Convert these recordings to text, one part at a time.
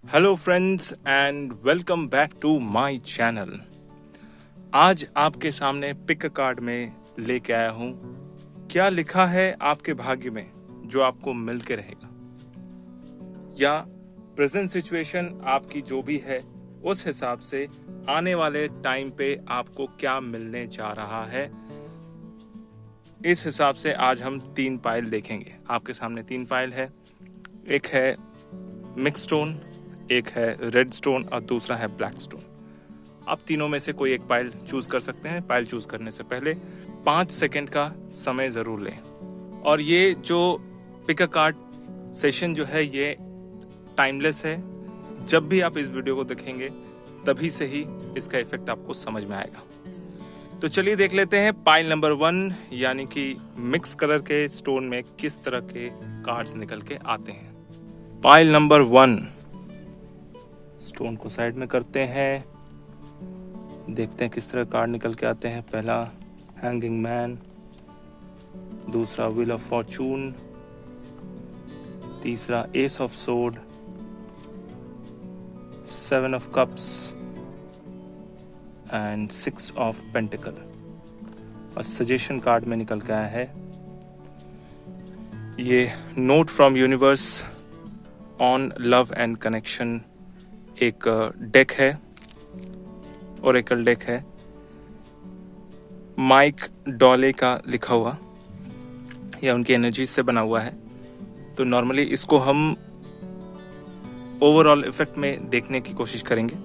Hello friends and welcome back to my channel. आज आपके सामने पिक कार्ड में लेके आया हूँ। क्या लिखा है आपके भाग्य में जो आपको मिल के रहेगा, या प्रेजेंट सिचुएशन आपकी जो भी है उस हिसाब से आने वाले टाइम पे आपको क्या मिलने जा रहा है। इस हिसाब से आज हम 3 पाइल देखेंगे। आपके सामने 3 पाइल है। एक है मिक्स स्टोन, एक है रेड स्टोन और दूसरा है ब्लैक स्टोन। आप तीनों में से कोई एक पाइल चूज कर सकते हैं। पाइल चूज करने से पहले 5 सेकंड का समय जरूर लें। और ये जो पिक अ कार्ड सेशन जो है ये टाइमलेस है। जब भी आप इस वीडियो को देखेंगे तभी से ही इसका इफेक्ट आपको समझ में आएगा। तो चलिए देख लेते हैं पाइल नंबर 1 यानी कि मिक्स कलर के स्टोन में किस तरह के कार्ड्स निकल के आते हैं। पाइल नंबर 1, स्टोन को साइड में करते हैं, देखते हैं किस तरह कार्ड निकल के आते हैं। पहला हैंगिंग मैन, दूसरा व्हील ऑफ फॉर्चून, तीसरा S of sword, 7 of cups and 6 of pentacle. और सजेशन कार्ड में निकल के आया है ये note from universe on love and connection. एक डेक है, ओरेकल डेक है, माइक डॉले का लिखा हुआ या उनकी एनर्जी से बना हुआ है। तो नॉर्मली इसको हम ओवरऑल इफेक्ट में देखने की कोशिश करेंगे।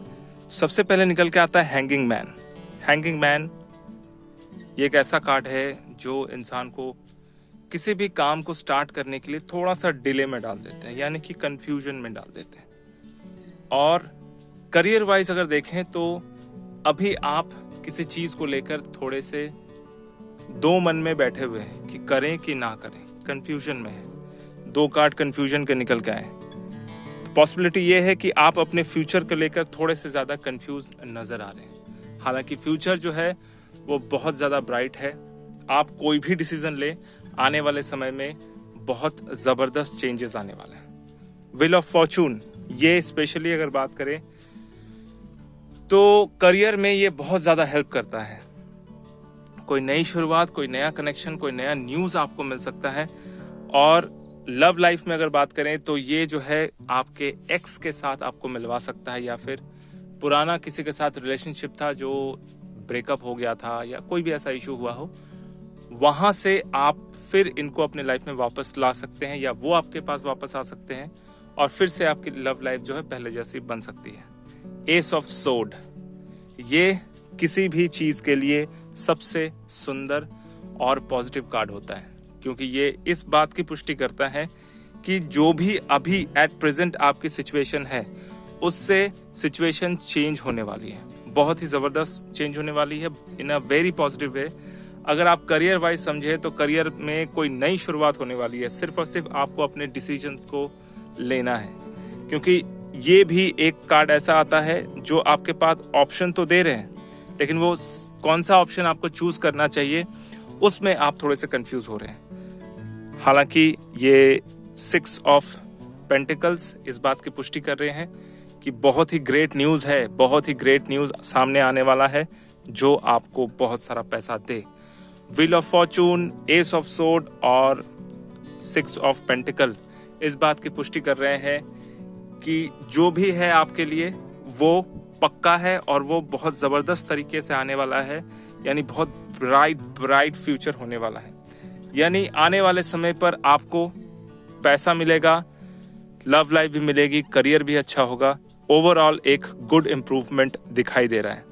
सबसे पहले निकल के आता है हैंगिंग मैन। हैंगिंग मैन ये एक ऐसा कार्ड है जो इंसान को किसी भी काम को स्टार्ट करने के लिए थोड़ा सा डिले में डाल देते हैं, यानी कि कंफ्यूजन में डाल देते हैं। और करियर वाइज अगर देखें तो अभी आप किसी चीज को लेकर थोड़े से दो मन में बैठे हुए हैं कि करें कि ना करें, कंफ्यूजन में है। 2 कार्ड कंफ्यूजन के निकल के आए। तो पॉसिबिलिटी ये है कि आप अपने फ्यूचर को लेकर थोड़े से ज्यादा कंफ्यूज नजर आ रहे हैं। हालांकि फ्यूचर जो है वो बहुत ज्यादा ब्राइट है। आप कोई भी डिसीजन ले, आने वाले समय में बहुत जबरदस्त चेंजेस आने वाले हैं। व्हील ऑफ फॉर्चून ये स्पेशली अगर बात करें तो करियर में ये बहुत ज्यादा हेल्प करता है। कोई नई शुरुआत, कोई नया कनेक्शन, कोई नया न्यूज आपको मिल सकता है। और लव लाइफ में अगर बात करें तो ये जो है आपके एक्स के साथ आपको मिलवा सकता है, या फिर पुराना किसी के साथ रिलेशनशिप था जो ब्रेकअप हो गया था या कोई भी ऐसा इशू हुआ हो, वहां से आप फिर इनको अपने लाइफ में वापस ला सकते हैं, या वो आपके पास वापस आ सकते हैं और फिर से आपकी लव लाइफ जो है पहले जैसी बन सकती है। एस ऑफ सोर्ड ये किसी भी चीज के लिए सबसे सुंदर और पॉजिटिव कार्ड होता है, क्योंकि ये इस बात की पुष्टि करता है कि जो भी अभी एट प्रेजेंट आपकी सिचुएशन है उससे सिचुएशन चेंज होने वाली है, बहुत ही जबरदस्त चेंज होने वाली है इन अ वेरी पॉजिटिव वे। अगर आप करियर वाइज समझे तो करियर में कोई नई शुरुआत होने वाली है। सिर्फ और सिर्फ आपको अपने डिसीजंस को लेना है, क्योंकि ये भी एक कार्ड ऐसा आता है जो आपके पास ऑप्शन तो दे रहे हैं, लेकिन वो कौन सा ऑप्शन आपको चूज करना चाहिए उसमें आप थोड़े से कंफ्यूज हो रहे हैं। हालांकि ये 6 ऑफ पेंटिकल्स इस बात की पुष्टि कर रहे हैं कि बहुत ही ग्रेट न्यूज है, बहुत ही ग्रेट न्यूज सामने आने वाला है जो आपको बहुत सारा पैसा दे। Wheel of fortune, ace of sword और 6 ऑफ पेंटिकल इस बात की पुष्टि कर रहे हैं कि जो भी है आपके लिए वो पक्का है और वो बहुत जबरदस्त तरीके से आने वाला है, यानी बहुत ब्राइट फ्यूचर होने वाला है। यानी आने वाले समय पर आपको पैसा मिलेगा, लव लाइफ भी मिलेगी, करियर भी अच्छा होगा, ओवरऑल एक गुड इम्प्रूवमेंट दिखाई दे रहा है।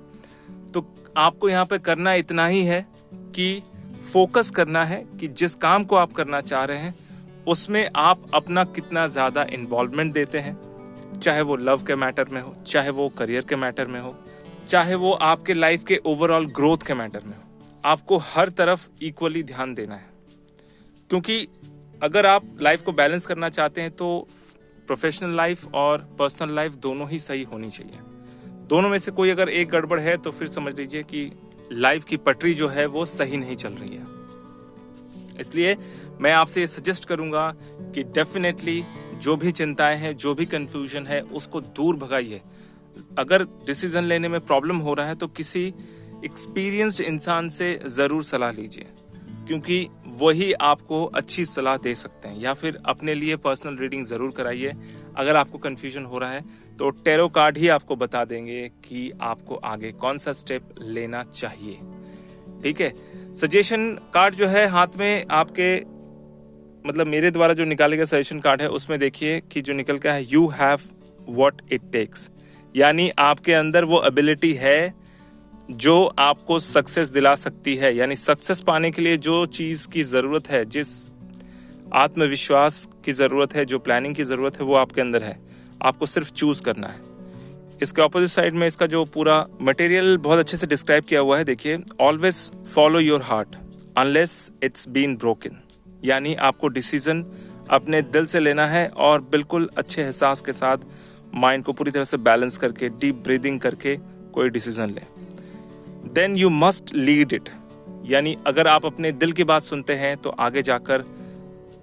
तो आपको यहाँ पे करना इतना ही है कि फोकस करना है कि जिस काम को आप करना चाह रहे हैं उसमें आप अपना कितना ज्यादा इन्वॉल्वमेंट देते हैं, चाहे वो लव के मैटर में हो, चाहे वो करियर के मैटर में हो, चाहे वो आपके लाइफ के ओवरऑल ग्रोथ के मैटर में हो। आपको हर तरफ इक्वली ध्यान देना है, क्योंकि अगर आप लाइफ को बैलेंस करना चाहते हैं तो प्रोफेशनल लाइफ और पर्सनल लाइफ दोनों ही सही होनी चाहिए। दोनों में से कोई अगर एक गड़बड़ है तो फिर समझ लीजिए कि लाइफ की पटरी जो है वो सही नहीं चल रही है। इसलिए मैं आपसे ये सजेस्ट करूंगा कि डेफिनेटली जो भी चिंताएं हैं, जो भी कंफ्यूजन है, उसको दूर भगाइए। अगर डिसीजन लेने में प्रॉब्लम हो रहा है तो किसी एक्सपीरियंस्ड इंसान से ज़रूर सलाह लीजिए, क्योंकि वही आपको अच्छी सलाह दे सकते हैं। या फिर अपने लिए पर्सनल रीडिंग ज़रूर कराइए। अगर आपको कंफ्यूजन हो रहा है तो टैरो कार्ड ही आपको बता देंगे कि आपको आगे कौन सा स्टेप लेना चाहिए। ठीक है, सजेशन कार्ड जो है हाथ में आपके, मतलब मेरे द्वारा जो निकाले गए सजेशन कार्ड है उसमें देखिए कि जो निकल का है, you have what it takes, यानी आपके अंदर वो एबिलिटी है जो आपको सक्सेस दिला सकती है। यानी सक्सेस पाने के लिए जो चीज़ की ज़रूरत है, जिस आत्मविश्वास की ज़रूरत है, जो प्लानिंग की ज़रूरत है, वो आपके अंदर है। आपको सिर्फ चूज करना है। इसके ऑपोजिट साइड में इसका जो पूरा मटेरियल बहुत अच्छे से डिस्क्राइब किया हुआ है, देखिए, always follow your heart unless it's been broken, यानी आपको डिसीजन अपने दिल से लेना है और बिल्कुल अच्छे एहसास के साथ माइंड को पूरी तरह से बैलेंस करके, डीप ब्रीदिंग करके कोई डिसीजन लें। Then you must lead it, यानी अगर आप अपने दिल की बात सुनते हैं तो आगे जाकर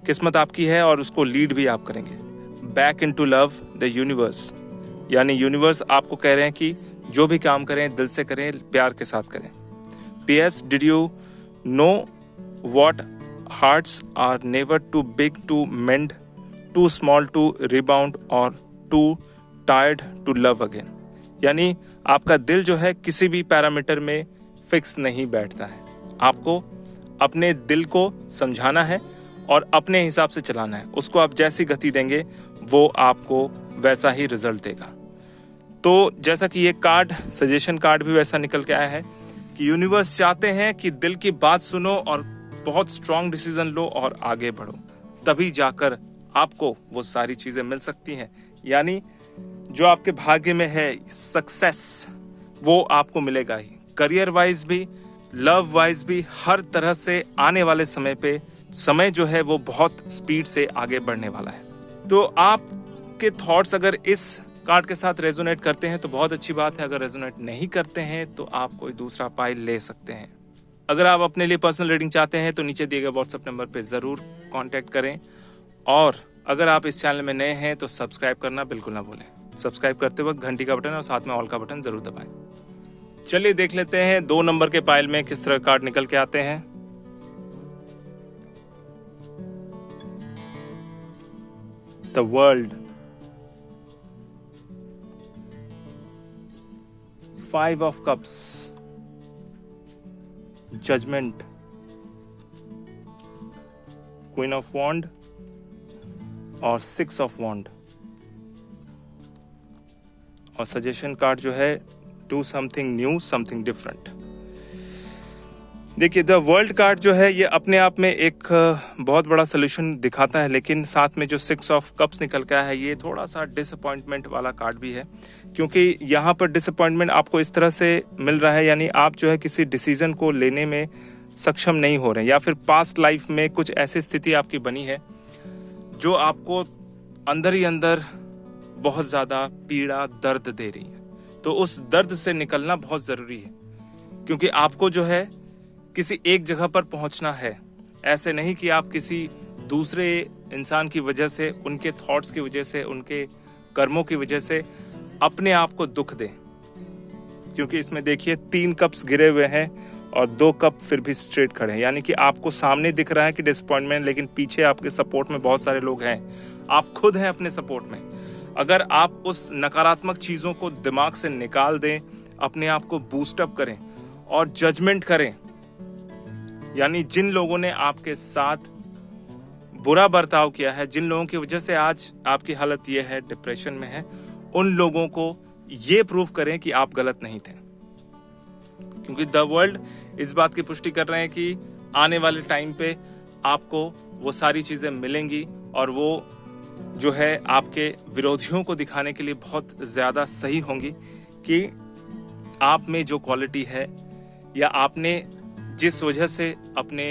किस्मत आपकी है और उसको लीड भी आप करेंगे। Back in to love the universe, यानी यूनिवर्स आपको कह रहे हैं कि जो भी काम करें दिल से करें, प्यार के साथ करें। PS, did you know what hearts are never too big to mend, too small to rebound or too tired to love again, यानी आपका दिल जो है किसी भी पैरामीटर में फिक्स नहीं बैठता है। आपको अपने दिल को समझाना है और अपने हिसाब से चलाना है। उसको आप जैसी गति देंगे वो आपको वैसा ही रिजल्ट देगा। तो जैसा कि ये कार्ड, सजेशन कार्ड भी वैसा निकल के आया है कि यूनिवर्स चाहते हैं कि दिल की बात सुनो और बहुत स्ट्रांग डिसीजन लो और आगे बढ़ो, तभी जाकर आपको वो सारी चीजें मिल सकती हैं। यानी जो आपके भाग्य में है सक्सेस, वो आपको मिलेगा ही। करियर वाइज भी, लव वाइज भी, हर तरह से आने वाले समय पे, समय जो है वो बहुत स्पीड से आगे बढ़ने वाला है। तो आपके थॉट्स अगर इस कार्ड के साथ रेजोनेट करते हैं तो बहुत अच्छी बात है। अगर रेजोनेट नहीं करते हैं तो आप कोई दूसरा पाइल ले सकते हैं। अगर आप अपने लिए पर्सनल रीडिंग चाहते हैं तो नीचे दिए गए व्हाट्सएप नंबर पे ज़रूर कांटेक्ट करें। और अगर आप इस चैनल में नए हैं तो सब्सक्राइब करना बिल्कुल ना भूलें। सब्सक्राइब करते वक्त घंटी का बटन और साथ में ऑल का बटन ज़रूर दबाएं। चलिए देख लेते हैं 2 नंबर के पाइल में किस तरह कार्ड निकल के आते हैं। The world, 5 of cups, judgement, queen of wand और 6 ऑफ वॉन्ड। और सजेशन कार्ड जो है, do something new, something different. देखिए, द वर्ल्ड कार्ड जो है ये अपने आप में एक बहुत बड़ा सोल्यूशन दिखाता है, लेकिन साथ में जो 6 ऑफ कप्स निकल के आया है ये थोड़ा सा डिसअपॉइंटमेंट वाला कार्ड भी है, क्योंकि यहाँ पर डिसअपॉइंटमेंट आपको इस तरह से मिल रहा है, यानी आप जो है किसी डिसीजन को लेने में सक्षम नहीं हो रहे हैं, या फिर पास्ट लाइफ में कुछ ऐसी स्थिति आपकी बनी है जो आपको अंदर ही अंदर बहुत ज़्यादा पीड़ा, दर्द दे रही है। तो उस दर्द से निकलना बहुत ज़रूरी है, क्योंकि आपको जो है किसी एक जगह पर पहुंचना है। ऐसे नहीं कि आप किसी दूसरे इंसान की वजह से, उनके थॉट्स की वजह से, उनके कर्मों की वजह से अपने आप को दुख दें। क्योंकि इसमें देखिए 3 कप्स गिरे हुए हैं और 2 कप फिर भी स्ट्रेट खड़े हैं, यानी कि आपको सामने दिख रहा है कि डिसअपॉइंटमेंट, लेकिन पीछे आपके सपोर्ट में बहुत सारे लोग हैं। आप खुद हैं अपने सपोर्ट में। अगर आप उस नकारात्मक चीज़ों को दिमाग से निकाल दें, अपने आप को बूस्टअप करें और जजमेंट करें, यानी जिन लोगों ने आपके साथ बुरा बर्ताव किया है, जिन लोगों की वजह से आज आपकी हालत ये है, डिप्रेशन में है, उन लोगों को ये प्रूव करें कि आप गलत नहीं थे। क्योंकि द वर्ल्ड इस बात की पुष्टि कर रहे हैं कि आने वाले टाइम पे आपको वो सारी चीज़ें मिलेंगी और वो जो है आपके विरोधियों को दिखाने के लिए बहुत ज़्यादा सही होंगी कि आप में जो क्वालिटी है, या आपने जिस वजह से अपने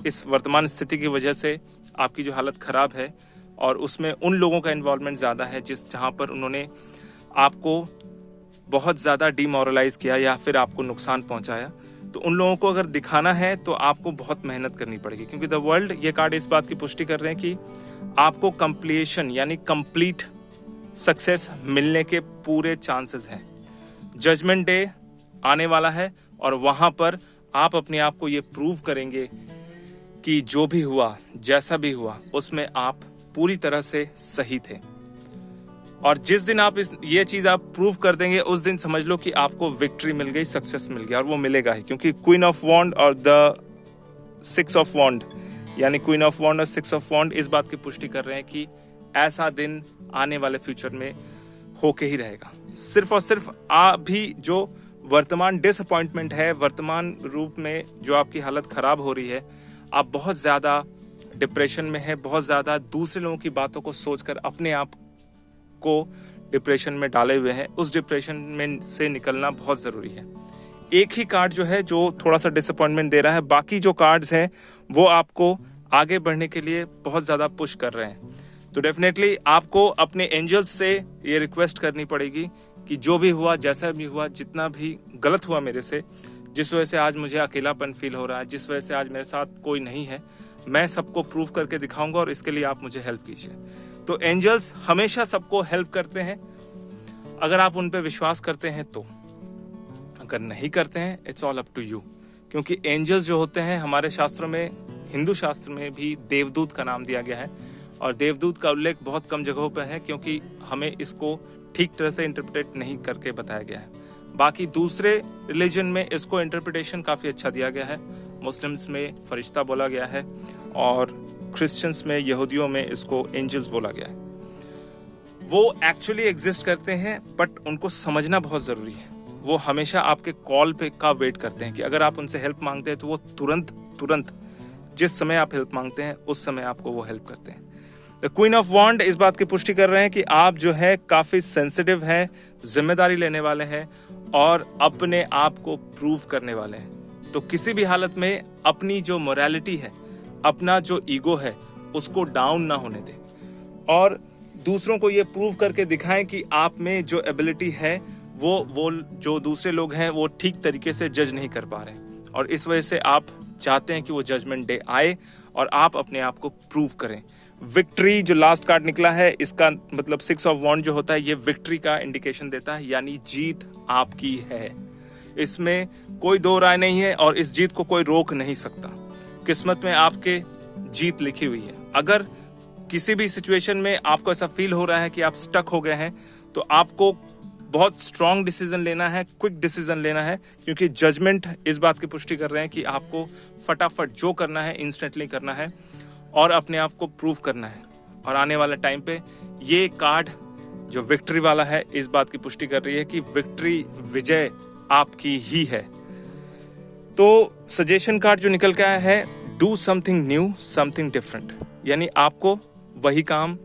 इस वर्तमान स्थिति की वजह से आपकी जो हालत ख़राब है, और उसमें उन लोगों का इन्वॉल्वमेंट ज़्यादा है जहाँ पर उन्होंने आपको बहुत ज़्यादा डिमोरलाइज किया या फिर आपको नुकसान पहुंचाया, तो उन लोगों को अगर दिखाना है तो आपको बहुत मेहनत करनी पड़ेगी, क्योंकि द वर्ल्ड, ये कार्ड इस बात की पुष्टि कर रहे हैं कि आपको कंप्लीशन यानी कंप्लीट सक्सेस मिलने के पूरे चांसेस हैं। जजमेंट डे आने वाला है और वहां पर आप अपने आप को ये प्रूव करेंगे कि जो भी हुआ, जैसा भी हुआ, उसमें आप पूरी तरह से सही थे। और जिस दिन आप ये चीज आप प्रूव कर देंगे, उस दिन समझ लो कि आपको विक्ट्री मिल गई, सक्सेस मिल गया, और वो मिलेगा ही, क्योंकि क्वीन ऑफ वॉन्ड और द 6 ऑफ वॉन्ड यानी क्वीन ऑफ वॉन्ड और 6 ऑफ वॉन्ड इस बात की पुष्टि कर रहे हैं कि ऐसा दिन आने वाले फ्यूचर में होके ही रहेगा। सिर्फ और सिर्फ अभी जो वर्तमान डिसअपॉइंटमेंट है, वर्तमान रूप में जो आपकी हालत खराब हो रही है, आप बहुत ज़्यादा डिप्रेशन में है, बहुत ज़्यादा दूसरे लोगों की बातों को सोचकर अपने आप को डिप्रेशन में डाले हुए हैं। उस डिप्रेशन में से निकलना बहुत ज़रूरी है। एक ही कार्ड जो है जो थोड़ा सा डिसअपॉइंटमेंट दे रहा है, बाकी जो कार्ड्स हैं वो आपको आगे बढ़ने के लिए बहुत ज़्यादा पुश कर रहे हैं। तो डेफिनेटली आपको अपने एंजल्स से ये रिक्वेस्ट करनी पड़ेगी कि जो भी हुआ, जैसा भी हुआ, जितना भी गलत हुआ मेरे से, जिस वजह से आज मुझे अकेलापन फील हो रहा है, जिस वजह से आज मेरे साथ कोई नहीं है, मैं सबको प्रूव करके दिखाऊंगा और इसके लिए आप मुझे हेल्प कीजिए। तो एंजल्स हमेशा सबको हेल्प करते हैं अगर आप उन पे विश्वास करते हैं तो। अगर नहीं करते हैं, it's all up to you, क्योंकि एंजल्स जो होते हैं हमारे शास्त्रों में, हिंदू शास्त्र में भी देवदूत का नाम दिया गया है, और देवदूत का उल्लेख बहुत कम जगहों पर है, क्योंकि हमें इसको ठीक तरह से इंटरप्रेट नहीं करके बताया गया है। बाकी दूसरे रिलीजन में इसको इंटरप्रिटेशन काफ़ी अच्छा दिया गया है। मुस्लिम्स में फरिश्ता बोला गया है और क्रिश्चियंस में, यहूदियों में इसको एंजल्स बोला गया है। वो एक्चुअली एग्जिस्ट करते हैं, बट उनको समझना बहुत ज़रूरी है। वो हमेशा आपके कॉल पे का वेट करते हैं कि अगर आप उनसे हेल्प मांगते हैं तो वो तुरंत जिस समय आप हेल्प मांगते हैं उस समय आपको वो हेल्प करते हैं। द क्वीन ऑफ वॉन्ड इस बात की पुष्टि कर रहे हैं कि आप जो है काफ़ी सेंसिटिव हैं, जिम्मेदारी लेने वाले हैं और अपने आप को प्रूव करने वाले हैं। तो किसी भी हालत में अपनी जो मोरालिटी है, अपना जो ईगो है, उसको डाउन ना होने दें और दूसरों को ये प्रूव करके दिखाएं कि आप में जो एबिलिटी है वो जो दूसरे लोग हैं वो ठीक तरीके से जज नहीं कर पा रहे, और इस वजह से आप चाहते हैं कि वो जजमेंट डे आए और आप अपने आप को प्रूव करें। विक्ट्री जो लास्ट कार्ड निकला है, इसका मतलब 6 ऑफ वॉन्ड जो होता है, ये विक्ट्री का इंडिकेशन देता है, यानी जीत आपकी है। इसमें कोई दो राय नहीं है और इस जीत को कोई रोक नहीं सकता। किस्मत में आपके जीत लिखी हुई है। अगर किसी भी सिचुएशन में आपको ऐसा फील हो रहा है कि आप स्टक हो गए हैं, तो आपको बहुत स्ट्रॉन्ग डिसीजन लेना है, क्विक डिसीजन लेना है, क्योंकि जजमेंट इस बात की पुष्टि कर रहे हैं कि आपको फटाफट जो करना है इंस्टेंटली करना है और अपने आप को प्रूव करना है। और आने वाले टाइम पे ये कार्ड जो विक्ट्री वाला है, इस बात की पुष्टि कर रही है कि विक्ट्री, विजय आपकी ही है। तो सजेशन कार्ड जो निकल के आया है, do something new, something different, यानी आपको वही काम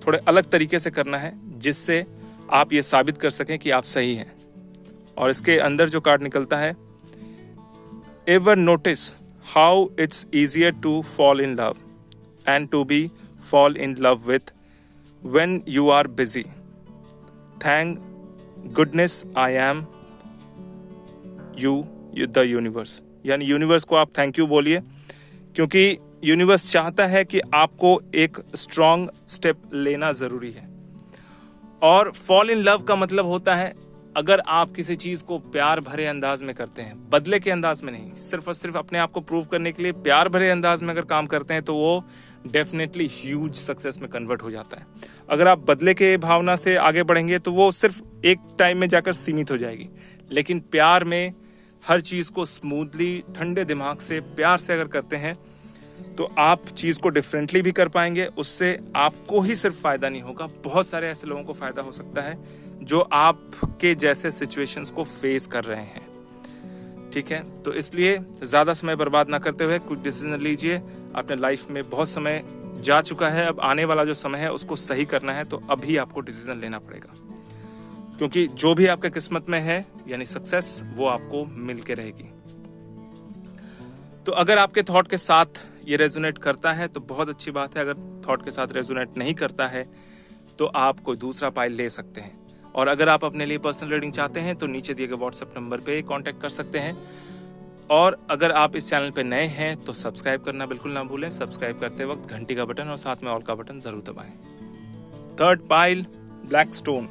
थोड़े अलग तरीके से करना है जिससे आप ये साबित कर सकें कि आप सही हैं। और इसके अंदर जो कार्ड निकलता है, ever notice how it's easier to fall in love and to be fall in love with when you are busy, thank goodness I am you the universe, यानी यूनिवर्स को आप थैंक यू बोलिए, क्योंकि universe चाहता है कि आपको एक स्ट्रॉन्ग स्टेप लेना ज़रूरी है। और फॉल इन लव का मतलब होता है, अगर आप किसी चीज़ को प्यार भरे अंदाज में करते हैं, बदले के अंदाज में नहीं, सिर्फ और सिर्फ अपने आप को प्रूव करने के लिए प्यार भरे अंदाज में अगर काम करते हैं, तो वो डेफिनेटली ह्यूज सक्सेस में कन्वर्ट हो जाता है। अगर आप बदले के भावना से आगे बढ़ेंगे तो वो सिर्फ एक टाइम में जाकर सीमित हो जाएगी, लेकिन प्यार में हर चीज़ को स्मूथली, ठंडे दिमाग से, प्यार से अगर करते हैं तो आप चीज़ को डिफरेंटली भी कर पाएंगे। उससे आपको ही सिर्फ फ़ायदा नहीं होगा, बहुत सारे ऐसे लोगों को फ़ायदा हो सकता है जो आपके जैसे सिचुएशंस को फेस कर रहे हैं। ठीक है, तो इसलिए ज़्यादा समय बर्बाद ना करते हुए कुछ डिसीजन लीजिए। अपने लाइफ में बहुत समय जा चुका है, अब आने वाला जो समय है उसको सही करना है, तो अभी आपको डिसीजन लेना पड़ेगा, क्योंकि जो भी आपके किस्मत में है यानी सक्सेस, वो आपको मिल के रहेगी। तो अगर आपके थॉट के साथ ये रेजोनेट करता है तो बहुत अच्छी बात है। अगर थॉट के साथ रेजोनेट नहीं करता है तो आप कोई दूसरा पाइल ले सकते हैं। और अगर आप अपने लिए पर्सनल रीडिंग चाहते हैं तो नीचे दिए गए व्हाट्सएप नंबर पे कांटेक्ट कर सकते हैं। और अगर आप इस चैनल पे नए हैं तो सब्सक्राइब करना बिल्कुल ना भूलें। सब्सक्राइब करते वक्त घंटी का बटन और साथ में ऑल का बटन जरूर दबाएं। Third pile, black stone.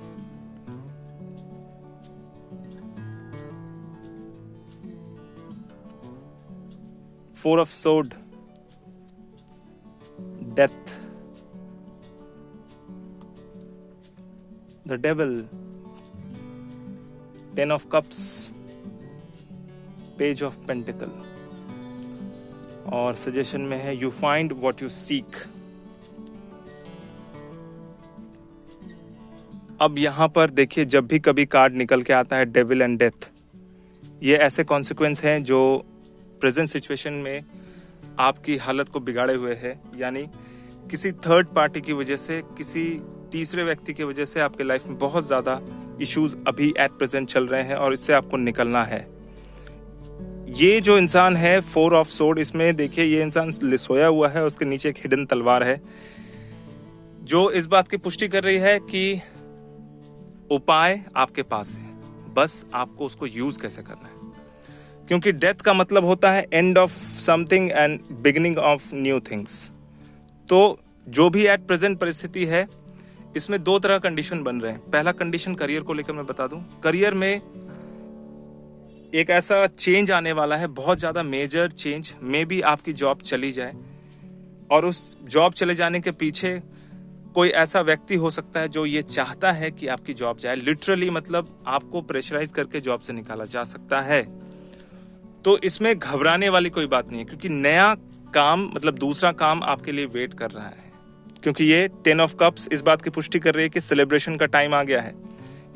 Four of sword, death, the devil, ten of cups, page of pentacle. और सजेशन में है you find what you seek. अब यहां पर देखिए, जब भी कभी कार्ड निकल के आता है डेविल एंड डेथ, ये ऐसे कॉन्सिक्वेंस हैं जो प्रेजेंट सिचुएशन में आपकी हालत को बिगाड़े हुए है। यानी किसी थर्ड पार्टी की वजह से, किसी तीसरे व्यक्ति की वजह से आपके लाइफ में बहुत ज़्यादा इश्यूज अभी एट प्रेजेंट चल रहे हैं और इससे आपको निकलना है। ये जो इंसान है फोर ऑफ सोड, इसमें देखिए ये इंसान सोया हुआ है, उसके नीचे एक हिडन तलवार है जो इस बात की पुष्टि कर रही है कि उपाय आपके पास है, बस आपको उसको यूज कैसे करना है। क्योंकि डेथ का मतलब होता है end of something and beginning of new things. तो जो भी एट प्रेजेंट परिस्थिति है, इसमें दो तरह कंडीशन बन रहे हैं। पहला कंडीशन करियर को लेकर मैं बता दूं, करियर में एक ऐसा चेंज आने वाला है, बहुत ज्यादा मेजर चेंज। मे बी आपकी जॉब चली जाए और उस जॉब चले जाने के पीछे कोई ऐसा व्यक्ति हो सकता है जो ये चाहता है कि आपकी जॉब जाए। लिटरली मतलब आपको प्रेशराइज करके जॉब से निकाला जा सकता है। तो इसमें घबराने वाली कोई बात नहीं है, क्योंकि नया काम मतलब दूसरा काम आपके लिए वेट कर रहा है। क्योंकि ये टेन ऑफ कप्स इस बात की पुष्टि कर रही है कि सेलिब्रेशन का टाइम आ गया है,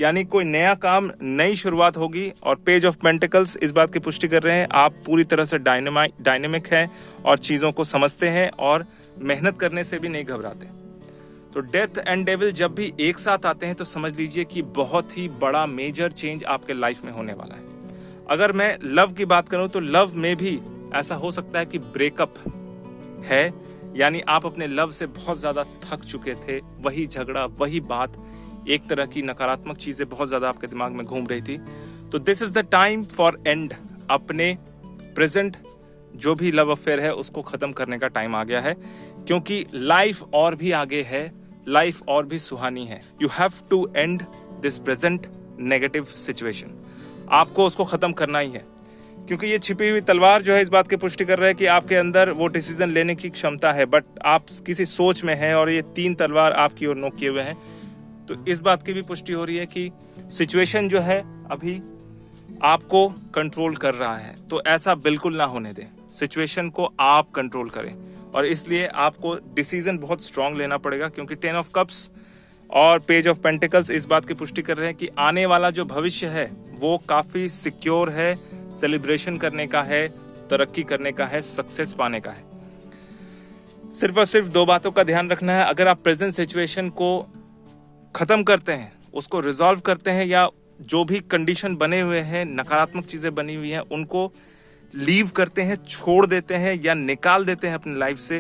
यानी कोई नया काम, नई शुरुआत होगी। और पेज ऑफ पेंटिकल्स इस बात की पुष्टि कर रहे हैं आप पूरी तरह से डायनेमिक हैं और चीज़ों को समझते हैं और मेहनत करने से भी नहीं घबराते। तो डेथ एंड डेविल जब भी एक साथ आते हैं तो समझ लीजिए कि बहुत ही बड़ा मेजर चेंज आपके लाइफ में होने वाला है। अगर मैं लव की बात करूं तो लव में भी ऐसा हो सकता है कि ब्रेकअप है, यानी आप अपने लव से बहुत ज्यादा थक चुके थे। वही झगड़ा, वही बात, एक तरह की नकारात्मक चीजें बहुत ज्यादा आपके दिमाग में घूम रही थी। तो this is the time for and. अपने प्रेजेंट जो भी लव अफेयर है उसको खत्म करने का टाइम आ गया है, क्योंकि लाइफ और भी आगे है, लाइफ और भी सुहानी है। You have to end this present negative situation. आपको उसको खत्म करना ही है, क्योंकि ये छिपी हुई तलवार जो है इस बात की पुष्टि कर रहा है कि आपके अंदर वो डिसीजन लेने की क्षमता है, बट आप किसी सोच में हैं और ये तीन तलवार आपकी ओर नोक किए हुए हैं। तो इस बात की भी पुष्टि हो रही है कि सिचुएशन जो है अभी आपको कंट्रोल कर रहा है। तो ऐसा बिल्कुल ना होने दें, सिचुएशन को आप कंट्रोल करें। और इसलिए आपको डिसीजन बहुत स्ट्रांग लेना पड़ेगा, क्योंकि टेन ऑफ कप्स और पेज ऑफ पेंटिकल्स इस बात की पुष्टि कर रहे हैं कि आने वाला जो भविष्य है वो काफी सिक्योर है, सेलिब्रेशन करने का है, तरक्की करने का है, सक्सेस पाने का है। सिर्फ और सिर्फ दो बातों का ध्यान रखना है। अगर आप प्रेजेंट सिचुएशन को खत्म करते हैं, उसको रिजॉल्व करते हैं, या जो भी कंडीशन बने हुए हैं, नकारात्मक चीजें बनी हुई हैं, उनको लीव करते हैं, छोड़ देते हैं या निकाल देते हैं अपनी लाइफ से,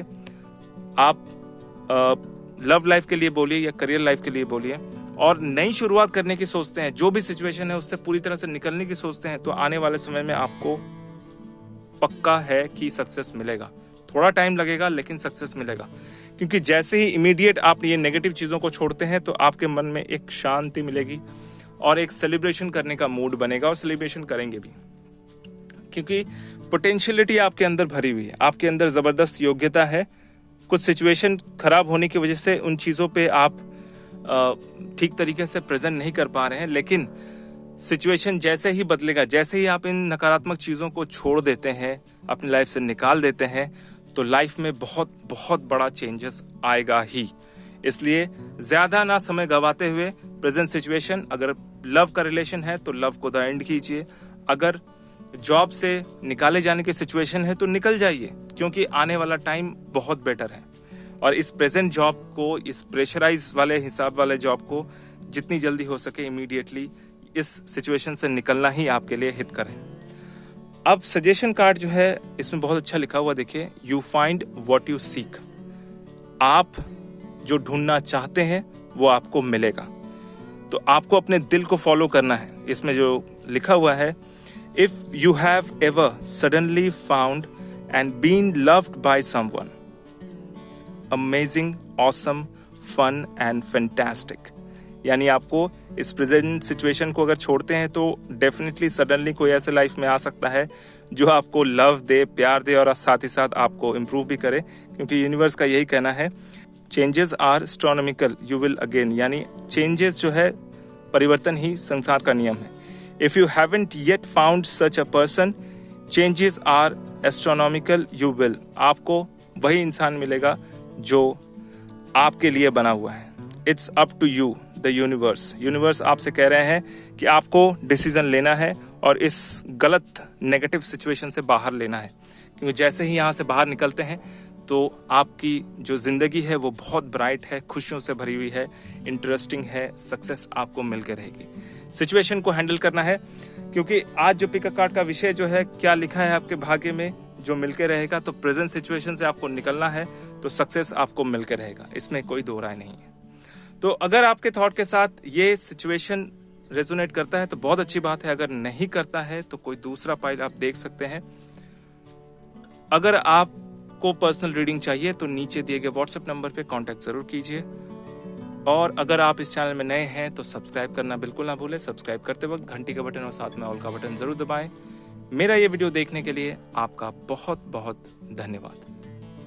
आप लव लाइफ के लिए बोलिए या करियर लाइफ के लिए बोलिए, और नई शुरुआत करने की सोचते हैं, जो भी सिचुएशन है उससे पूरी तरह से निकलने की सोचते हैं, तो आने वाले समय में आपको पक्का है कि सक्सेस मिलेगा। थोड़ा टाइम लगेगा लेकिन सक्सेस मिलेगा, क्योंकि जैसे ही इमीडिएट आप ये नेगेटिव चीज़ों को छोड़ते हैं तो आपके मन में एक शांति मिलेगी और एक सेलिब्रेशन करने का मूड बनेगा, और सेलिब्रेशन करेंगे भी, क्योंकि पोटेंशियलिटी आपके अंदर भरी हुई है, आपके अंदर ज़बरदस्त योग्यता है। कुछ सिचुएशन खराब होने की वजह से उन चीज़ों पे आप ठीक तरीके से प्रेजेंट नहीं कर पा रहे हैं, लेकिन सिचुएशन जैसे ही बदलेगा, जैसे ही आप इन नकारात्मक चीज़ों को छोड़ देते हैं, अपनी लाइफ से निकाल देते हैं, तो लाइफ में बहुत बहुत बड़ा चेंजेस आएगा ही। इसलिए ज़्यादा ना समय गवाते हुए प्रेजेंट सिचुएशन, अगर लव का रिलेशन है तो लव को द एंड कीजिए, अगर जॉब से निकाले जाने की सिचुएशन है तो निकल जाइए, क्योंकि आने वाला टाइम बहुत बेटर है। और इस प्रेजेंट जॉब को, इस प्रेशराइज वाले हिसाब वाले जॉब को जितनी जल्दी हो सके इमीडिएटली इस सिचुएशन से निकलना ही आपके लिए हितकर है। अब सजेशन कार्ड जो है इसमें बहुत अच्छा लिखा हुआ देखिए, you find what you seek. आप जो ढूंढना चाहते हैं वो आपको मिलेगा, तो आपको अपने दिल को फॉलो करना है। इसमें जो लिखा हुआ है, If you have ever suddenly found and been loved by someone, amazing, awesome, fun and fantastic, यानी आपको इस प्रेजेंट सिचुएशन को अगर छोड़ते हैं तो डेफिनेटली सडनली कोई ऐसे लाइफ में आ सकता है जो आपको लव दे, प्यार दे और साथ ही साथ आपको इम्प्रूव भी करे, क्योंकि यूनिवर्स का यही कहना है changes are astronomical you will again, यानी चेंजेस जो है परिवर्तन ही संसार का नियम है. If you haven't yet found such a person, changes are astronomical you will, आपको वही इंसान मिलेगा जो आपके लिए बना हुआ है. It's up to you the universe आपसे कह रहे हैं कि आपको डिसीजन लेना है और इस गलत नेगेटिव सिचुएशन से बाहर लेना है, क्योंकि जैसे ही यहाँ से बाहर निकलते हैं तो आपकी जो जिंदगी है वो बहुत ब्राइट है, खुशियों से भरी हुई है, इंटरेस्टिंग है, सक्सेस आपको मिलकर रहेगी. सिचुएशन को हैंडल करना है, क्योंकि आज जो पिक अ कार्ड का विषय जो है क्या लिखा है आपके भाग्य में जो मिलकर रहेगा, तो प्रेजेंट सिचुएशन से आपको निकलना है तो सक्सेस आपको मिलकर रहेगा, इसमें कोई दो राय नहीं है. तो अगर आपके थॉट के साथ ये सिचुएशन रेजोनेट करता है तो बहुत अच्छी बात है, अगर नहीं करता है तो कोई दूसरा पाइल आप देख सकते हैं. अगर आपको पर्सनल रीडिंग चाहिए तो नीचे दिए गए व्हाट्सएप नंबर पे कांटेक्ट जरूर कीजिए, और अगर आप इस चैनल में नए हैं तो सब्सक्राइब करना बिल्कुल ना भूलें. सब्सक्राइब करते वक्त घंटी का बटन और साथ में ऑल का बटन जरूर दबाएं. मेरा ये वीडियो देखने के लिए आपका बहुत बहुत धन्यवाद.